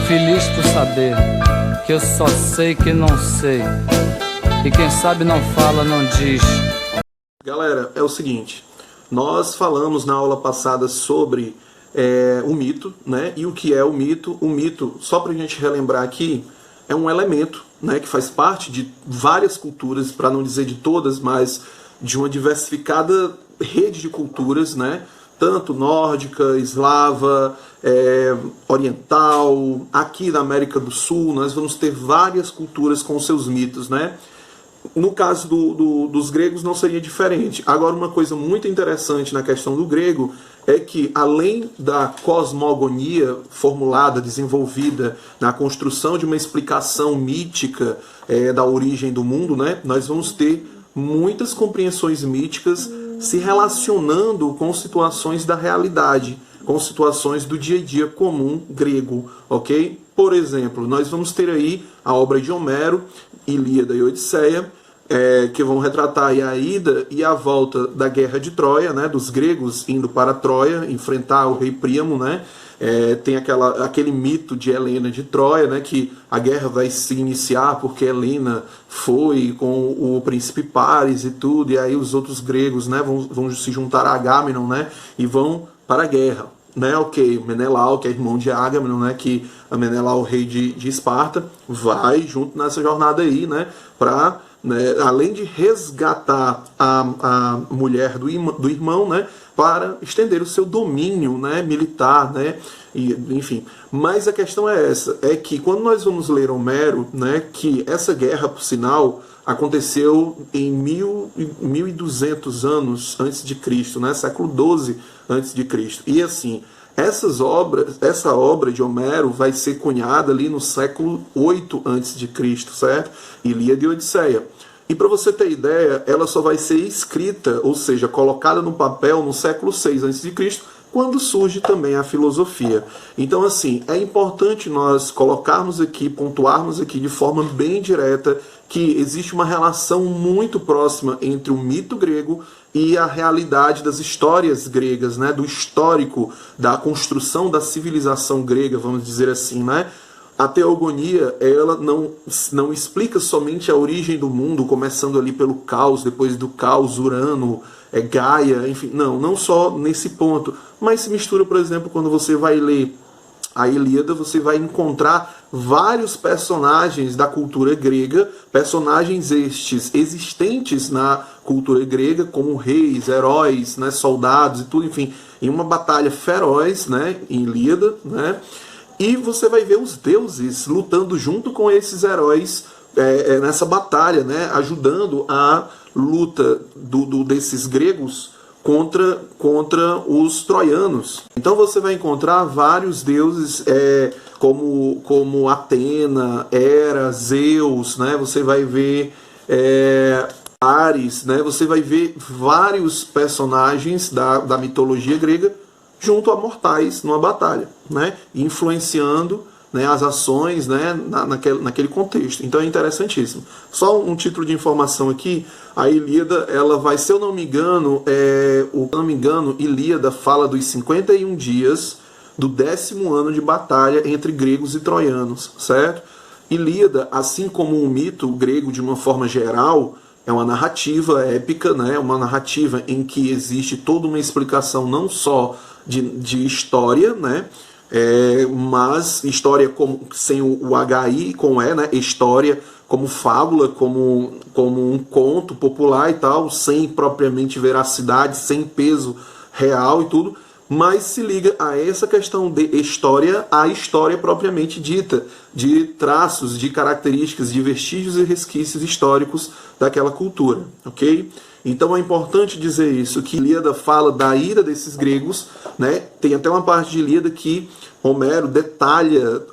Feliz por saber que eu só sei que não sei. E quem sabe não fala, não diz. Galera, é o seguinte, nós falamos na aula passada sobre o mito, né? E o que é o mito? O mito, só pra gente relembrar aqui, é um elemento, né, que faz parte de várias culturas, para não dizer de todas, mas de uma diversificada rede de culturas, né? Tanto nórdica, eslava, oriental, aqui na América do Sul, nós vamos ter várias culturas com seus mitos, né? No caso dos gregos não seria diferente. Agora, uma coisa muito interessante na questão do grego é que, além da cosmogonia formulada, desenvolvida na construção de uma explicação mítica da origem do mundo, né, nós vamos ter muitas compreensões míticas se relacionando com situações da realidade, com situações do dia a dia comum grego, ok? Por exemplo, nós vamos ter aí a obra de Homero, Ilíada e Odisseia, que vão retratar aí a ida e a volta da guerra de Troia, né, dos gregos indo para Troia, enfrentar o rei Príamo, né? Tem aquele mito de Helena de Troia, né, que a guerra vai se iniciar porque Helena foi com o príncipe Paris e tudo, e aí os outros gregos, né, vão se juntar a Agamenon, né, e vão para a guerra. Né, ok, Menelau, que é irmão de Agamenon, né, que a Menelau, o rei de Esparta, vai junto nessa jornada aí, né, para, né, além de resgatar a mulher do irmão, né, para estender o seu domínio, né, militar, né, e, enfim. Mas a questão é essa, é que quando nós vamos ler Homero, né, que essa guerra, por sinal, aconteceu em 1200 anos antes de Cristo, né, século XII antes de Cristo. E assim, essa obra de Homero vai ser cunhada ali no século VIII antes de Cristo, certo? Ilíada e Odisseia. E para você ter ideia, ela só vai ser escrita, ou seja, colocada no papel no século VI a.C., quando surge também a filosofia. Então, assim, é importante nós colocarmos aqui, pontuarmos aqui de forma bem direta que existe uma relação muito próxima entre o mito grego e a realidade das histórias gregas, né, do histórico da construção da civilização grega, vamos dizer assim, né? A teogonia, ela não explica somente a origem do mundo, começando ali pelo caos, depois do caos, Urano, Gaia, enfim, não só nesse ponto, mas se mistura, por exemplo, quando você vai ler a Ilíada, você vai encontrar vários personagens da cultura grega, personagens estes existentes na cultura grega, como reis, heróis, né, soldados e tudo, enfim, em uma batalha feroz, né, em Ilíada, né? E você vai ver os deuses lutando junto com esses heróis nessa batalha, né, ajudando a luta desses gregos contra os troianos. Então você vai encontrar vários deuses como Atena, Hera, Zeus, né? Você vai ver Ares, né? Você vai ver vários personagens da mitologia grega junto a mortais numa batalha, né, influenciando, né, as ações, né, naquele contexto. Então é interessantíssimo. Só um título de informação aqui, a Ilíada, ela vai, se eu não me engano, Ilíada fala dos 51 dias do 10º ano de batalha entre gregos e troianos, certo? Ilíada, assim como o mito grego de uma forma geral, é uma narrativa épica, né, uma narrativa em que existe toda uma explicação não só de história, né? Mas história sem o HI com E, né? História como fábula, como um conto popular e tal, sem propriamente veracidade, sem peso real e tudo, mas se liga a essa questão de história, a história propriamente dita, de traços, de características, de vestígios e resquícios históricos daquela cultura, ok? Então é importante dizer isso, que Ilíada fala da ira desses gregos, né? Tem até uma parte de Ilíada que Homero detalha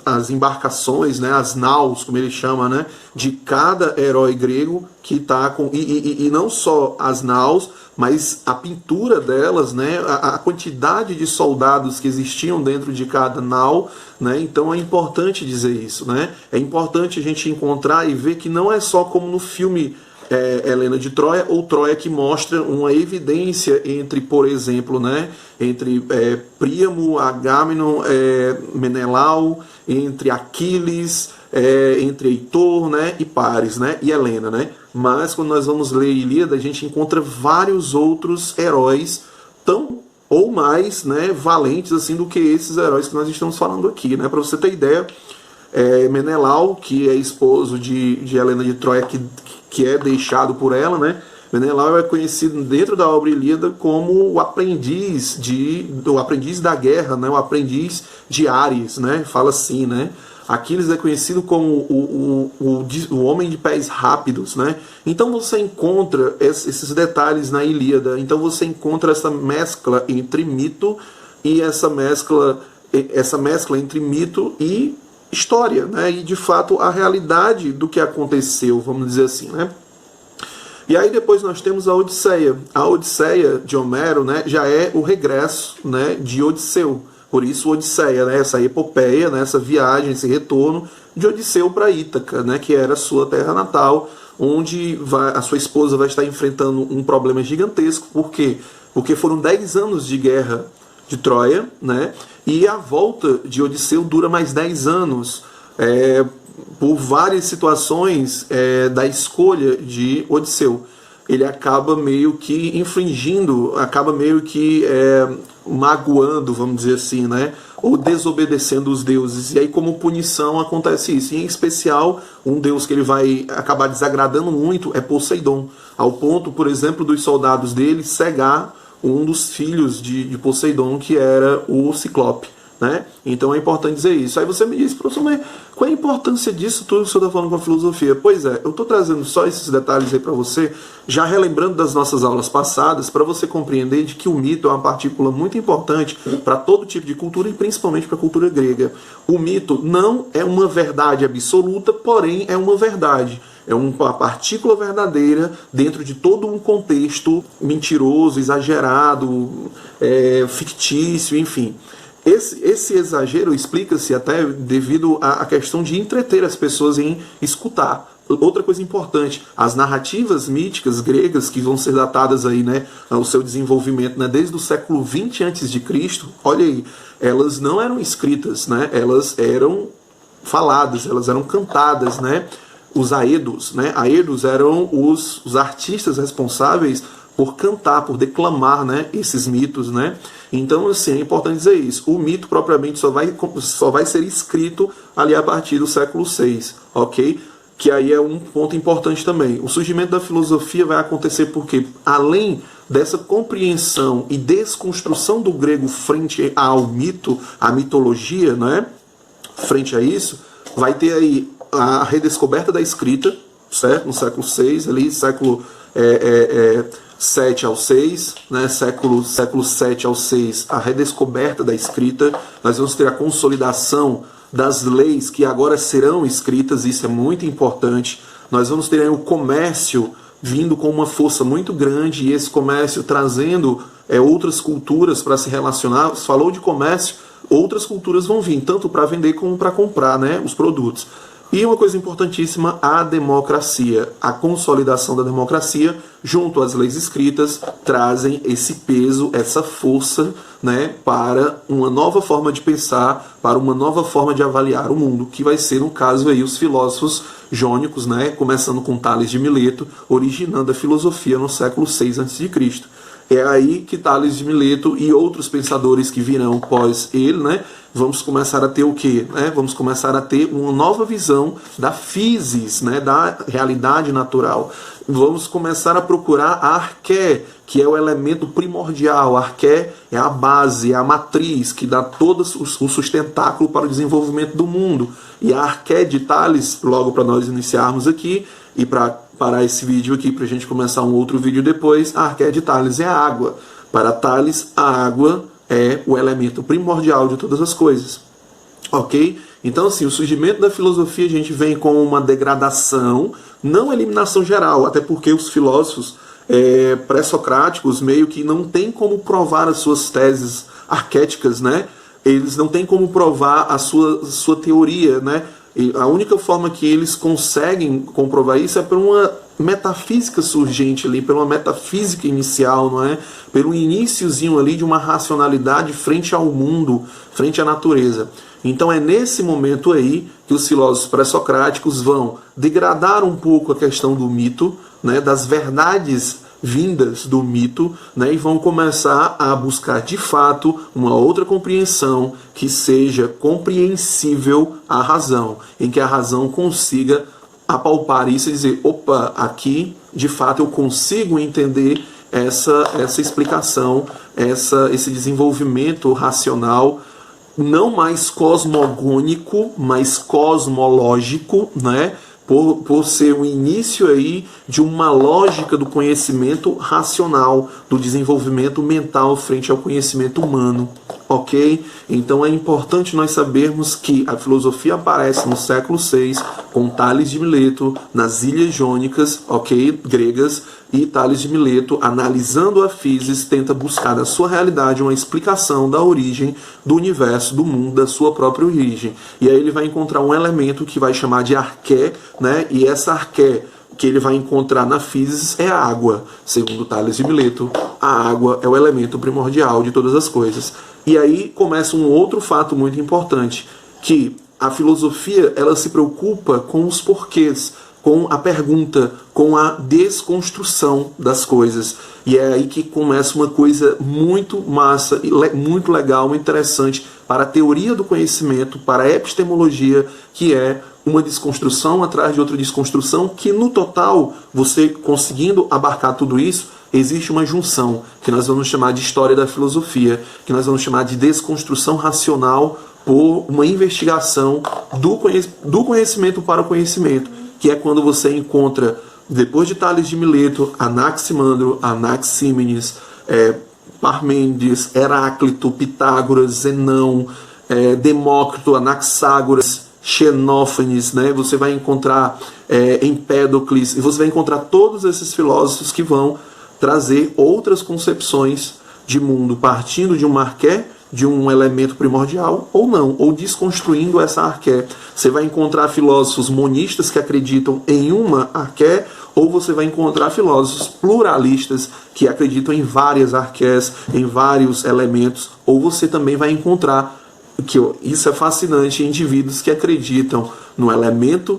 as embarcações, né? As naus, como ele chama, né? De cada herói grego que está com... E não só as naus, mas a pintura delas, né? A quantidade de soldados que existiam dentro de cada nau, né? Então é importante dizer isso, né? É importante a gente encontrar e ver que não é só como no filme Helena de Troia, ou Troia, que mostra uma evidência entre, por exemplo, né, entre Príamo, Agamenon, Menelau, entre Aquiles, entre Heitor, né, e Paris, né, e Helena, né? Mas quando nós vamos ler Ilíada, a gente encontra vários outros heróis tão ou mais, né, valentes assim do que esses heróis que nós estamos falando aqui, né? Para você ter ideia, Menelau, que é esposo de Helena de Troia, que é deixado por ela, né? Menelau é conhecido dentro da obra Ilíada como o aprendiz da guerra, né? O aprendiz de Ares, né? Fala assim, né? Aquiles é conhecido como o homem de pés rápidos, né? Então você encontra esses detalhes na Ilíada. Então você encontra essa mescla entre mito e essa mescla entre mito e história, né? E de fato a realidade do que aconteceu, vamos dizer assim, né? E aí depois nós temos a Odisseia. A Odisseia de Homero, né, já é o regresso, né, de Odisseu. Por isso Odisseia, né, essa epopeia, né, essa viagem, esse retorno de Odisseu para Ítaca, né, que era a sua terra natal, onde a sua esposa vai estar enfrentando um problema gigantesco. Por quê? Porque foram 10 anos de guerra de Troia, né, e a volta de Odisseu dura mais 10 anos, por várias situações da escolha de Odisseu. Ele acaba meio que infringindo, acaba meio que magoando, vamos dizer assim, né? Ou desobedecendo os deuses. E aí, como punição, acontece isso. E, em especial, um deus que ele vai acabar desagradando muito é Poseidon. Ao ponto, por exemplo, dos soldados dele cegar um dos filhos de Poseidon, que era o Ciclope, né? Então é importante dizer isso. Aí você me diz, professor, mas qual é a importância disso tudo que o senhor está falando com a filosofia? Pois é, eu estou trazendo só esses detalhes aí para você, já relembrando das nossas aulas passadas, para você compreender de que o mito é uma partícula muito importante para todo tipo de cultura e principalmente para a cultura grega. O mito não é uma verdade absoluta, porém é uma verdade. É uma partícula verdadeira dentro de todo um contexto mentiroso, exagerado, fictício, enfim. Esse exagero explica-se até devido à questão de entreter as pessoas em escutar. Outra coisa importante, as narrativas míticas gregas, que vão ser datadas aí, né, ao seu desenvolvimento, né, desde o século 20 a.C., olha aí, elas não eram escritas, né, elas eram faladas, elas eram cantadas, né? Os aedos, né? Aedos eram os artistas responsáveis por cantar, por declamar, né, esses mitos, né? Então, assim, é importante dizer isso. O mito propriamente só vai ser escrito ali a partir do século VI, ok? Que aí é um ponto importante também. O surgimento da filosofia vai acontecer porque, além dessa compreensão e desconstrução do grego frente ao mito, à mitologia, né? Frente a isso, vai ter aí a redescoberta da escrita, certo? No século VI, ali, século 7 ao 6, né? século 7 ao 6, a redescoberta da escrita. Nós vamos ter a consolidação das leis que agora serão escritas, isso é muito importante. Nós vamos ter aí o comércio vindo com uma força muito grande, e esse comércio trazendo outras culturas para se relacionar. Você falou de comércio, outras culturas vão vir, tanto para vender como para comprar, né, os produtos. E uma coisa importantíssima, a democracia. A consolidação da democracia, junto às leis escritas, trazem esse peso, essa força, né, para uma nova forma de pensar, para uma nova forma de avaliar o mundo, que vai ser, no caso, aí, os filósofos jônicos, né, começando com Tales de Mileto, originando a filosofia no século VI a.C. É aí que Tales de Mileto e outros pensadores que virão pós ele, né, vamos começar a ter o quê? Vamos começar a ter uma nova visão da physis, né, da realidade natural. Vamos começar a procurar a arqué, que é o elemento primordial. A arqué é a base, é a matriz que dá todo o sustentáculo para o desenvolvimento do mundo. E a arqué de Tales, logo para nós iniciarmos aqui, e para parar esse vídeo aqui, para a gente começar um outro vídeo depois, a arqué de Tales é a água. Para Tales, a água é o elemento primordial de todas as coisas. Ok? Então, assim, o surgimento da filosofia a gente vem com uma degradação, não eliminação geral, até porque os filósofos pré-socráticos meio que não tem como provar as suas teses arquéticas, né? Eles não têm como provar a sua teoria, né? E a única forma que eles conseguem comprovar isso é por uma metafísica surgente ali, pela metafísica inicial, não é? Pelo iniciozinho ali de uma racionalidade frente ao mundo, frente à natureza. Então é nesse momento aí que os filósofos pré-socráticos vão degradar um pouco a questão do mito, né, das verdades vindas do mito, né, e vão começar a buscar de fato uma outra compreensão que seja compreensível à razão, em que a razão consiga apalpar isso e dizer, opa, aqui de fato eu consigo entender essa explicação, esse desenvolvimento racional, não mais cosmogônico, mas cosmológico, né? Por ser o início aí de uma lógica do conhecimento racional, do desenvolvimento mental frente ao conhecimento humano, ok? Então é importante nós sabermos que a filosofia aparece no século VI com Tales de Mileto nas Ilhas Jônicas, ok? Gregas, e Tales de Mileto, analisando a física, tenta buscar da sua realidade uma explicação da origem do universo, do mundo, da sua própria origem. E aí ele vai encontrar um elemento que vai chamar de arqué, né? E essa arqué que ele vai encontrar na física é a água. Segundo Tales de Mileto, a água é o elemento primordial de todas as coisas. E aí começa um outro fato muito importante, que a filosofia ela se preocupa com os porquês, com a pergunta, com a desconstrução das coisas. E é aí que começa uma coisa muito massa, muito legal, muito interessante para a teoria do conhecimento, para a epistemologia, que é uma desconstrução atrás de outra desconstrução, que no total, você conseguindo abarcar tudo isso, existe uma junção, que nós vamos chamar de história da filosofia, que nós vamos chamar de desconstrução racional por uma investigação do conhecimento para o conhecimento, que é quando você encontra, depois de Tales de Mileto, Anaximandro, Anaxímenes, Parmênides, Heráclito, Pitágoras, Zenão, Demócrito, Anaxágoras, Xenófanes, né? Você vai encontrar Empédocles, e você vai encontrar todos esses filósofos que vão trazer outras concepções de mundo, partindo de uma arqué, de um elemento primordial, ou não, ou desconstruindo essa arqué. Você vai encontrar filósofos monistas que acreditam em uma arqué, ou você vai encontrar filósofos pluralistas que acreditam em várias arqués, em vários elementos, ou você também vai encontrar, isso é fascinante, indivíduos que acreditam no elemento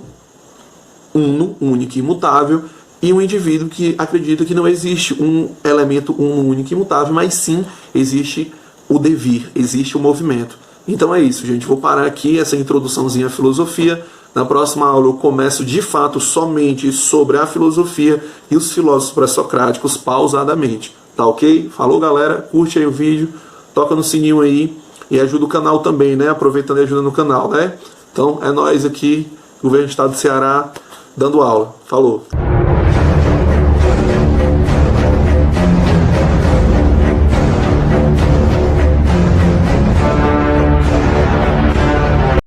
uno, único e imutável, e um indivíduo que acredita que não existe um elemento uno, único e imutável, mas sim existe o devir, existe o movimento. Então é isso, gente. Vou parar aqui essa introduçãozinha à filosofia. Na próxima aula eu começo de fato somente sobre a filosofia e os filósofos pré-socráticos pausadamente. Tá ok? Falou, galera. Curte aí o vídeo, toca no sininho aí e ajuda o canal também, né? Aproveitando e ajudando o canal, né? Então é nóis aqui, Governo do Estado do Ceará, dando aula. Falou!